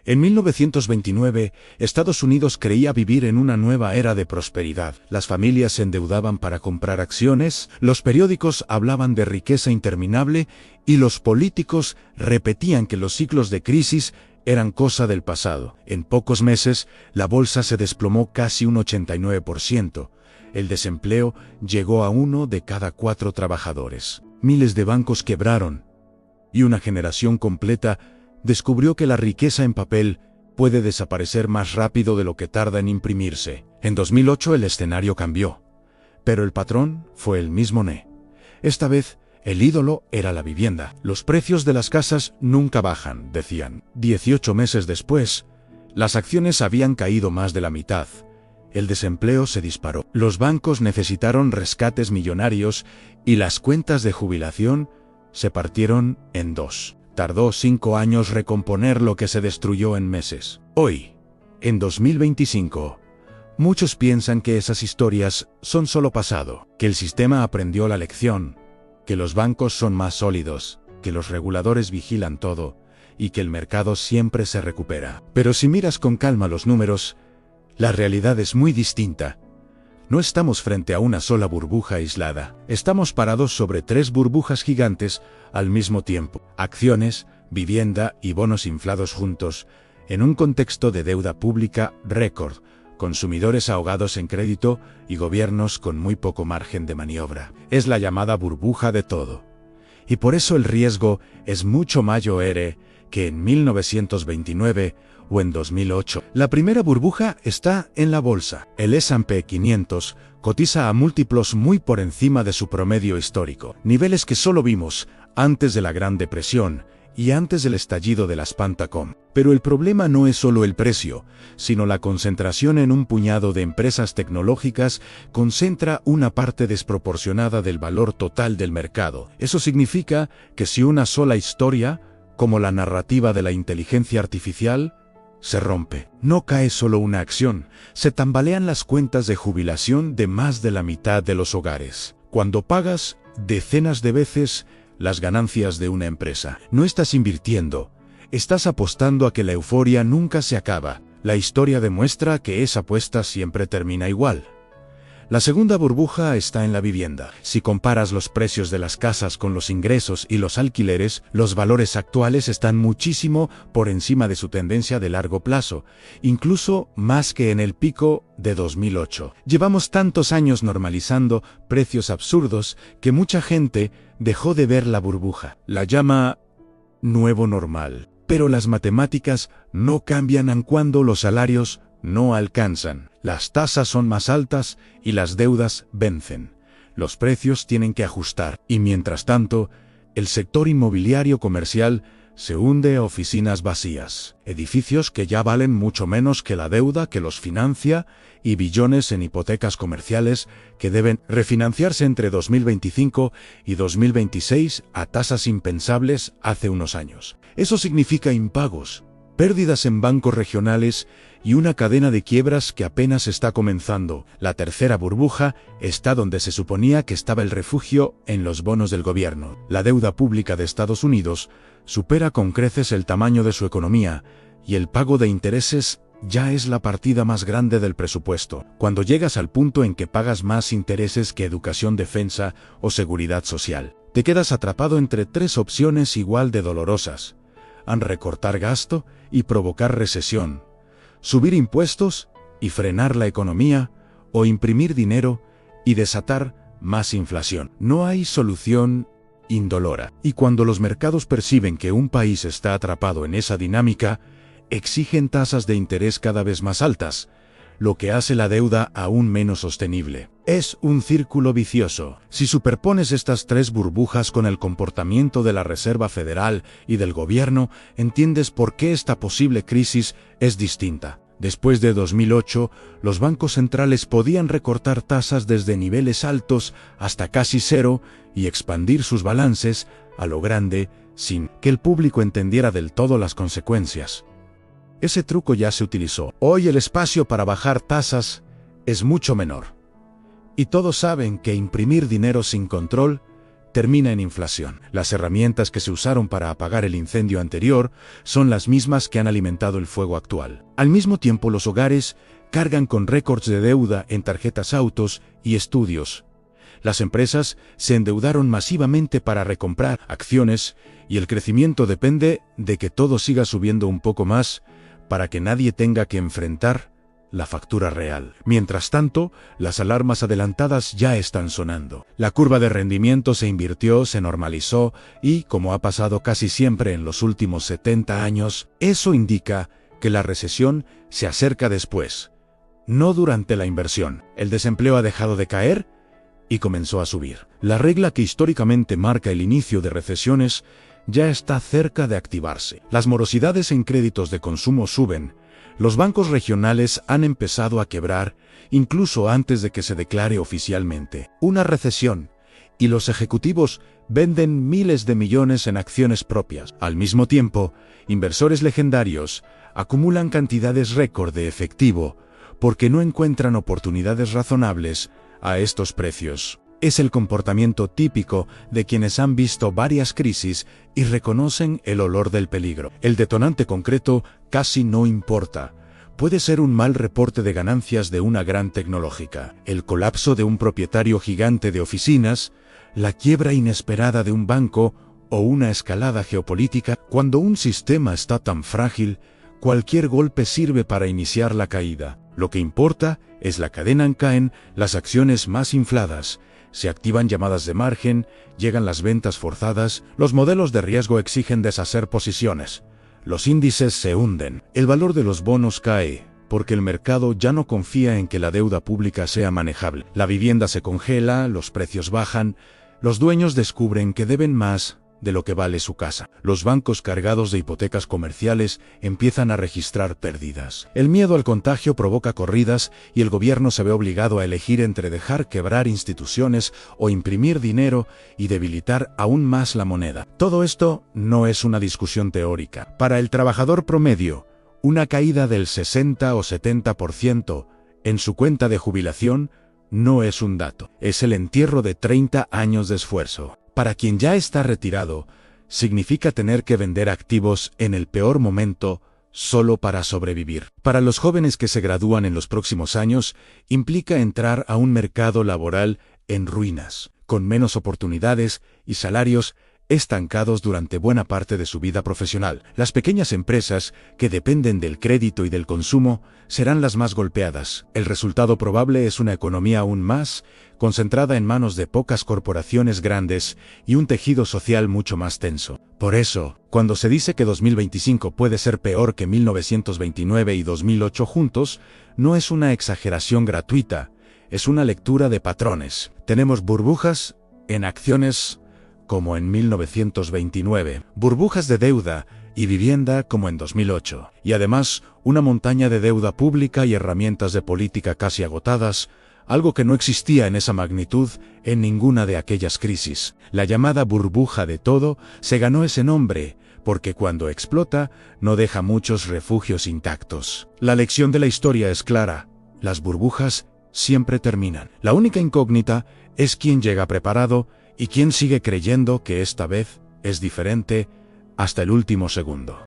En 1929, Estados Unidos creía vivir en una nueva era de prosperidad. Las familias se endeudaban para comprar acciones, los periódicos hablaban de riqueza interminable y los políticos repetían que los ciclos de crisis eran cosa del pasado. En pocos meses, la bolsa se desplomó casi un 89%. El desempleo llegó a 1 de cada 4 trabajadores. Miles de bancos quebraron y una generación completa descubrió que la riqueza en papel puede desaparecer más rápido de lo que tarda en imprimirse. En 2008 el escenario cambió, pero el patrón fue el mismo. Esta vez, el ídolo era la vivienda. Los precios de las casas nunca bajan, decían. 18 meses después, las acciones habían caído más de la mitad. El desempleo se disparó. Los bancos necesitaron rescates millonarios y las cuentas de jubilación se partieron en dos. Tardó 5 años recomponer lo que se destruyó en meses. Hoy, en 2025, muchos piensan que esas historias son solo pasado, que el sistema aprendió la lección, que los bancos son más sólidos, que los reguladores vigilan todo y que el mercado siempre se recupera. Pero si miras con calma los números, la realidad es muy distinta. No estamos frente a una sola burbuja aislada. Estamos parados sobre 3 burbujas gigantes al mismo tiempo. Acciones, vivienda y bonos inflados juntos, en un contexto de deuda pública récord, consumidores ahogados en crédito y gobiernos con muy poco margen de maniobra. Es la llamada burbuja de todo. Y por eso el riesgo es mucho mayor que en 1929 o en 2008. La primera burbuja está en la bolsa. El S&P 500 cotiza a múltiplos muy por encima de su promedio histórico, niveles que solo vimos antes de la Gran Depresión y antes del estallido de las .com. Pero el problema no es solo el precio, sino la concentración en un puñado de empresas tecnológicas concentra una parte desproporcionada del valor total del mercado. Eso significa que si una sola historia, como la narrativa de la inteligencia artificial, se rompe, no cae solo una acción, se tambalean las cuentas de jubilación de más de la mitad de los hogares. Cuando pagas decenas de veces las ganancias de una empresa, no estás invirtiendo, estás apostando a que la euforia nunca se acaba. La historia demuestra que esa apuesta siempre termina igual. La segunda burbuja está en la vivienda. Si comparas los precios de las casas con los ingresos y los alquileres, los valores actuales están muchísimo por encima de su tendencia de largo plazo, incluso más que en el pico de 2008. Llevamos tantos años normalizando precios absurdos que mucha gente dejó de ver la burbuja. La llama nuevo normal. Pero las matemáticas no cambian aun cuando los salarios no alcanzan. Las tasas son más altas y las deudas vencen. Los precios tienen que ajustar. Y mientras tanto, el sector inmobiliario comercial se hunde a oficinas vacías. Edificios que ya valen mucho menos que la deuda que los financia y billones en hipotecas comerciales que deben refinanciarse entre 2025 y 2026 a tasas impensables hace unos años. Eso significa impagos, pérdidas en bancos regionales y una cadena de quiebras que apenas está comenzando. La tercera burbuja está donde se suponía que estaba el refugio, en los bonos del gobierno. La deuda pública de Estados Unidos supera con creces el tamaño de su economía y el pago de intereses ya es la partida más grande del presupuesto. Cuando llegas al punto en que pagas más intereses que educación, defensa o seguridad social, te quedas atrapado entre 3 opciones igual de dolorosas: recortar gasto y provocar recesión, subir impuestos y frenar la economía, o imprimir dinero y desatar más inflación. No hay solución indolora. Y cuando los mercados perciben que un país está atrapado en esa dinámica, exigen tasas de interés cada vez más altas, lo que hace la deuda aún menos sostenible. Es un círculo vicioso. Si superpones estas 3 burbujas con el comportamiento de la Reserva Federal y del gobierno, entiendes por qué esta posible crisis es distinta. Después de 2008, los bancos centrales podían recortar tasas desde niveles altos hasta casi cero y expandir sus balances a lo grande sin que el público entendiera del todo las consecuencias. Ese truco ya se utilizó. Hoy el espacio para bajar tasas es mucho menor. Y todos saben que imprimir dinero sin control termina en inflación. Las herramientas que se usaron para apagar el incendio anterior son las mismas que han alimentado el fuego actual. Al mismo tiempo, los hogares cargan con récords de deuda en tarjetas autos y estudios. Las empresas se endeudaron masivamente para recomprar acciones y el crecimiento depende de que todo siga subiendo un poco más para que nadie tenga que enfrentar la factura real. Mientras tanto, las alarmas adelantadas ya están sonando. La curva de rendimiento se invirtió, se normalizó y, como ha pasado casi siempre en los últimos 70 años, eso indica que la recesión se acerca después, no durante la inversión. El desempleo ha dejado de caer y comenzó a subir. La regla que históricamente marca el inicio de recesiones ya está cerca de activarse. Las morosidades en créditos de consumo suben. Los bancos regionales han empezado a quebrar incluso antes de que se declare oficialmente una recesión, y los ejecutivos venden miles de millones en acciones propias. Al mismo tiempo, inversores legendarios acumulan cantidades récord de efectivo porque no encuentran oportunidades razonables a estos precios. Es el comportamiento típico de quienes han visto varias crisis y reconocen el olor del peligro. El detonante concreto casi no importa. Puede ser un mal reporte de ganancias de una gran tecnológica, el colapso de un propietario gigante de oficinas, la quiebra inesperada de un banco o una escalada geopolítica. Cuando un sistema está tan frágil, cualquier golpe sirve para iniciar la caída. Lo que importa es la cadena en caen las acciones más infladas, se activan llamadas de margen, llegan las ventas forzadas, los modelos de riesgo exigen deshacer posiciones, los índices se hunden, el valor de los bonos cae, porque el mercado ya no confía en que la deuda pública sea manejable. La vivienda se congela, los precios bajan, los dueños descubren que deben más de lo que vale su casa. Los bancos cargados de hipotecas comerciales empiezan a registrar pérdidas. El miedo al contagio provoca corridas y el gobierno se ve obligado a elegir entre dejar quebrar instituciones o imprimir dinero y debilitar aún más la moneda. Todo esto no es una discusión teórica. Para el trabajador promedio, una caída del 60 o 70% en su cuenta de jubilación no es un dato, es el entierro de 30 años de esfuerzo. Para quien ya está retirado, significa tener que vender activos en el peor momento solo para sobrevivir. Para los jóvenes que se gradúan en los próximos años, implica entrar a un mercado laboral en ruinas, con menos oportunidades y salarios estancados durante buena parte de su vida profesional. Las pequeñas empresas, que dependen del crédito y del consumo, serán las más golpeadas. El resultado probable es una economía aún más concentrada en manos de pocas corporaciones grandes y un tejido social mucho más tenso. Por eso, cuando se dice que 2025 puede ser peor que 1929 y 2008 juntos, no es una exageración gratuita, es una lectura de patrones. Tenemos burbujas en acciones como en 1929, burbujas de deuda y vivienda como en 2008, y además una montaña de deuda pública y herramientas de política casi agotadas, algo que no existía en esa magnitud en ninguna de aquellas crisis. La llamada burbuja de todo se ganó ese nombre, porque cuando explota no deja muchos refugios intactos. La lección de la historia es clara, las burbujas siempre terminan. La única incógnita es quién llega preparado y quién sigue creyendo que esta vez es diferente hasta el último segundo.